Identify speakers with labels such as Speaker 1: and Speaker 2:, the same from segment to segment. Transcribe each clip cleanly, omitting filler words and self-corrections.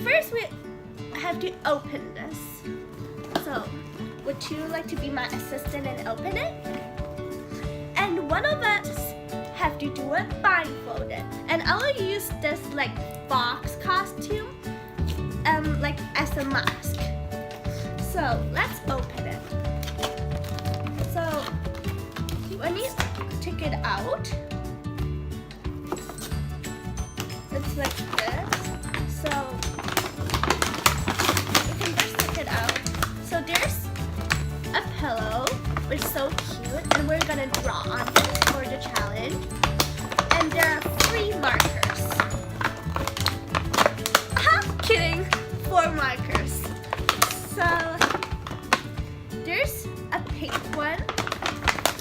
Speaker 1: first we have to open this. So, would you like to be my assistant and open it? And one of us have to do it blindfolded. And I will use this like fox costume like as a mask. So let's open it. So when you take it out, it's like this. So you can just take it out. So there's a pillow, which is so cute, and we're gonna draw on it for the challenge. And there are 3 markers. Kidding, 4 markers. So there's a pink one,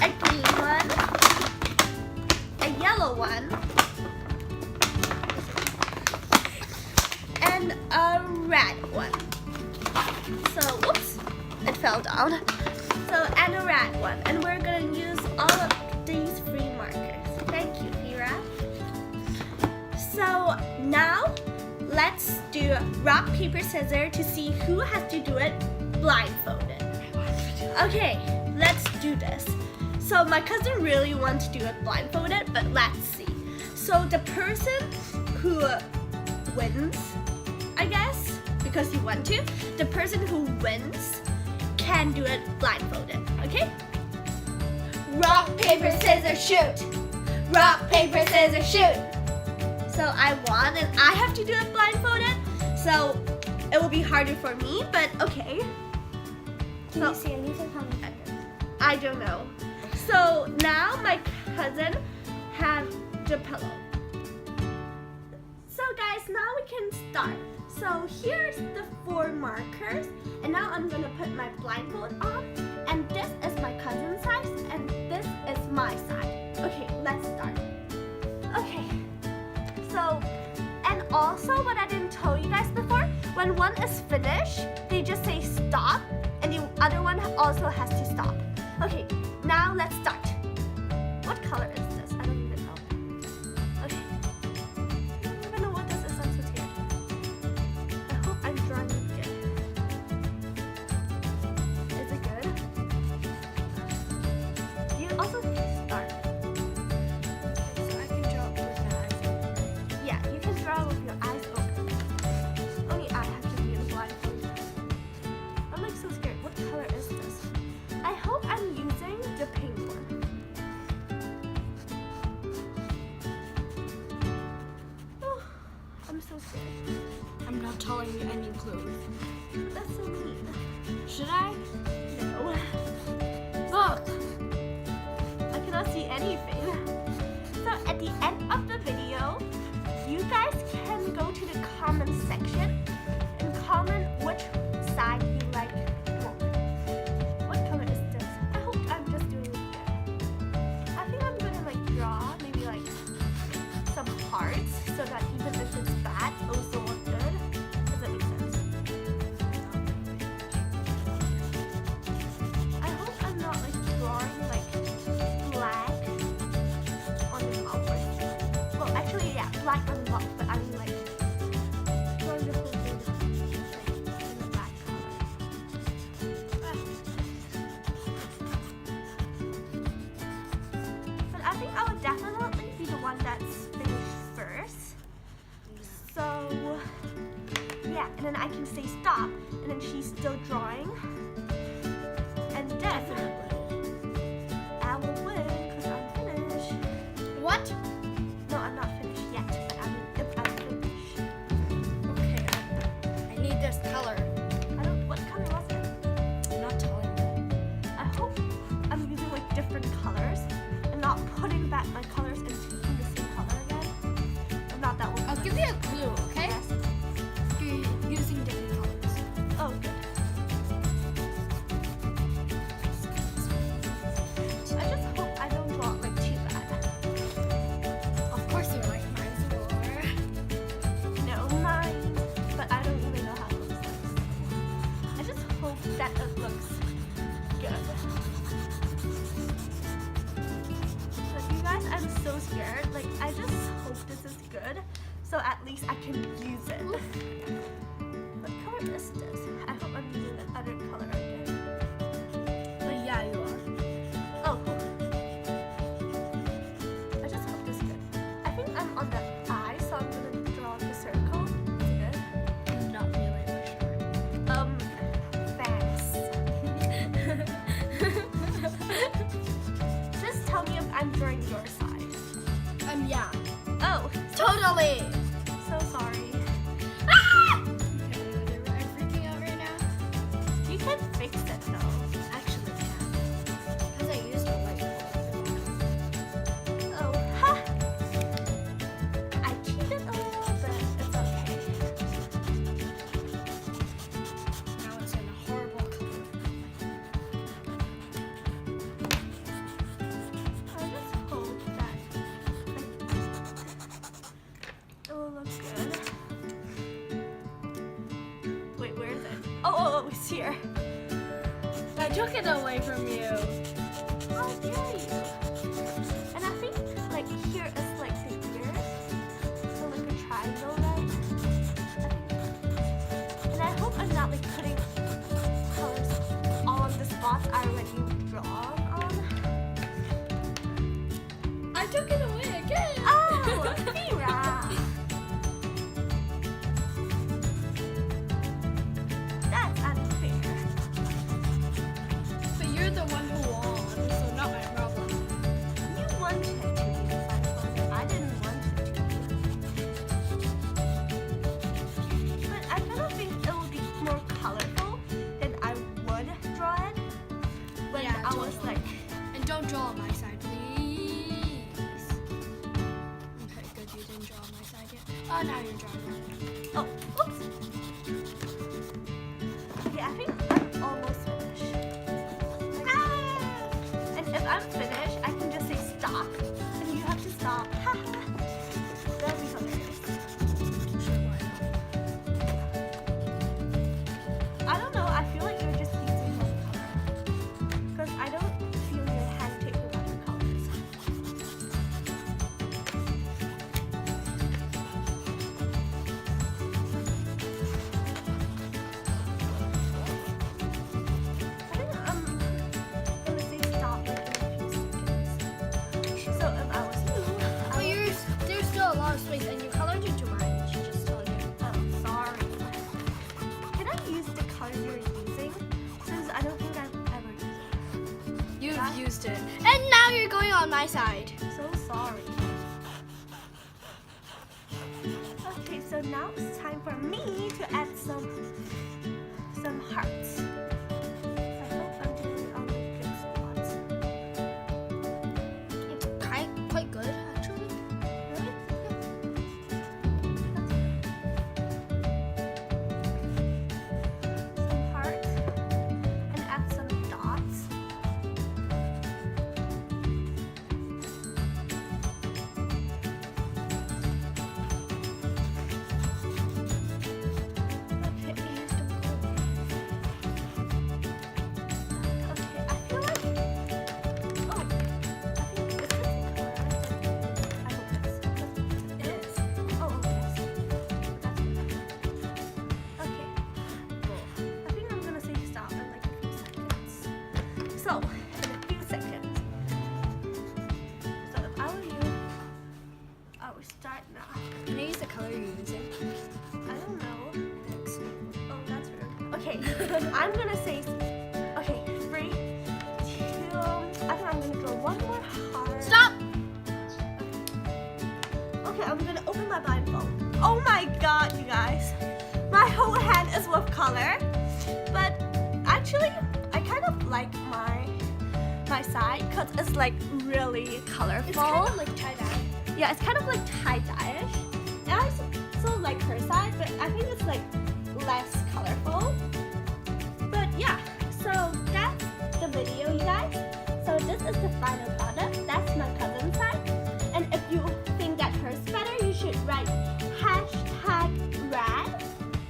Speaker 1: a green one, a yellow one, and a red one. So, whoops, it fell down. So, and a red one. And we're gonna use all of these 3 markers. Thank you, Hira. So, now let's do rock, paper, scissors to see who has to do it blindfolded. Okay, let's do this. So my cousin really wants to do it blindfolded, but let's see. So the person who wins, I guess, because you want to, the person who wins can do it blindfolded, okay? Rock, paper, scissors, shoot! Rock, paper, scissors, shoot! So I won and I have to do it blindfolded, so it will be harder for me, but okay.
Speaker 2: Can you see anything how many seconds?
Speaker 1: I don't know. So now my cousin has the pillow. So guys, now we can start. So here's the 4 markers, and now I'm gonna put my blindfold on, and this is my cousin's side, and this is my side. Okay, let's start. Okay. So, and also what I didn't tell you guys before, when one is finished, they just say stop, and the other one also has to stop. Okay, now let's start. What color is this? I don't even know. Okay. I don't even know what this is. I'm so scared. I hope I'm drawing it good. Is it good? You also start.
Speaker 2: So I can draw with my eyes open.
Speaker 1: Yeah, you can draw with your eyes open. Only I have to be in blindfold. I'm like so scared. What color is this? I hope I'm using the pink one. Oh, I'm so scared.
Speaker 2: I'm not telling you any clues.
Speaker 1: That's so mean.
Speaker 2: Should I?
Speaker 1: No.
Speaker 2: Look!
Speaker 1: I cannot see anything. So at the end of the video, you guys can go to the comment section and comment which side you like more. What color is this? I hope I'm just doing it good. I think I'm gonna like draw maybe like some hearts so that even if it's bad, it will still look good. Does that make sense? I hope I'm not like drawing like black on the top. Well, actually, yeah, black on the top, but I mean like drawing the whole thing like in the black color. But I think I would definitely be the one that's finished first. So yeah, and then I can say stop, and then she's still drawing. And then I will win because I'm finished.
Speaker 2: What?
Speaker 1: No, I'm not finished yet, but I mean if I'm finished.
Speaker 2: Okay, I need this color.
Speaker 1: I don't, what color was it?
Speaker 2: I'm not telling you.
Speaker 1: I hope I'm using like different colors and not putting back my colors and taking the same color again. If not, that will
Speaker 2: I'll give you a clue, okay?
Speaker 1: Yes.
Speaker 2: You're using different colors.
Speaker 1: Oh, good. I just hope I don't draw like too bad.
Speaker 2: Of course you like mine's more.
Speaker 1: No, mine. But I don't even know how it looks like. I just hope that it looks good. But you guys, I'm so scared. Like, I just hope this is good so at least I can use it. What color is this? I hope I'm using the other color again.
Speaker 2: But yeah, you are.
Speaker 1: Oh, cool. I just hope this is good. I think I'm on the eye, so I'm gonna draw the circle. Is it good?
Speaker 2: I'm not really sure.
Speaker 1: Thanks. Just tell me if I'm drawing your side.
Speaker 2: Yeah.
Speaker 1: Oh,
Speaker 2: Totally.
Speaker 1: so sorry.
Speaker 2: Ah! I'm freaking out right now.
Speaker 1: You can fix it though.
Speaker 2: Actually, yeah. Because I used a light bulb.
Speaker 1: Oh, ha! I cheated a little bit. It's okay.
Speaker 2: Now it's in a horrible color.
Speaker 1: I just hope that it will look good. Wait, where is it? Oh, it's here.
Speaker 2: I took it away from you.
Speaker 1: How dare you? And I think like here is like the ear, so like a triangle, right? And I hope I'm not like putting colors all on the spots I already drawn on.
Speaker 2: I took it away again.
Speaker 1: Oh, Mira! That's unfair.
Speaker 2: But you're the one who won, so not my problem.
Speaker 1: You wanted to be blindfolded. I didn't want it to be. But I kind of think it would be more colorful than I would draw it when
Speaker 2: Yeah,
Speaker 1: I was
Speaker 2: totally.
Speaker 1: like,
Speaker 2: And don't draw on my side, please. Okay, good. You didn't draw on my side yet. Oh, now you're drawing.
Speaker 1: oh, oops. Okay, I think I'm almost finished. Ah! And if I'm finished, I can just say stop, and you have to stop. Haha. That'll be hilarious.
Speaker 2: Sure, why not?
Speaker 1: I don't know. I feel like you're just using one color because I don't feel your hand taking other colors. I think I'm gonna say stop like in a few seconds. So if I was you, I
Speaker 2: But there's still a lot of space, and you colored it to mine. She just told you.
Speaker 1: oh, sorry. Can I use the color you're using? Since I don't think I've ever used it.
Speaker 2: You've used it, and now you're going on my side.
Speaker 1: So sorry. Okay, so now it's time for me to add some hearts. I hope I'm doing all the good spots.
Speaker 2: It's quite good, actually.
Speaker 1: Really? Some hearts and add some dots. Okay, I'm gonna say, okay, 3, 2, I think I'm gonna draw one more heart.
Speaker 2: Stop!
Speaker 1: Okay, I'm gonna open my blindfold. Oh my god, you guys. My whole hand is with color. But actually, I kind of like my side because it's like really colorful.
Speaker 2: It's kind of like tie-dye.
Speaker 1: Yeah, it's kind of like tie-dye-ish. And I also like her side, but I think it's like less colorful. But yeah, so that's the video, you guys. So this is the final product. That's my cousin's side. And if you think that hers better, you should write #rad.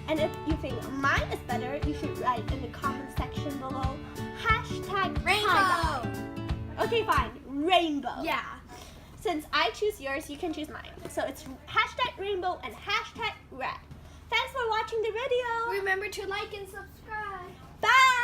Speaker 1: And if you think mine is better, you should write in the comment section below
Speaker 2: Rainbow!
Speaker 1: Okay, fine. Rainbow.
Speaker 2: Yeah.
Speaker 1: Since I choose yours, you can choose mine. So it's hashtag rainbow and hashtag red. Thanks for watching the video.
Speaker 2: Remember to like and subscribe.
Speaker 1: Bye.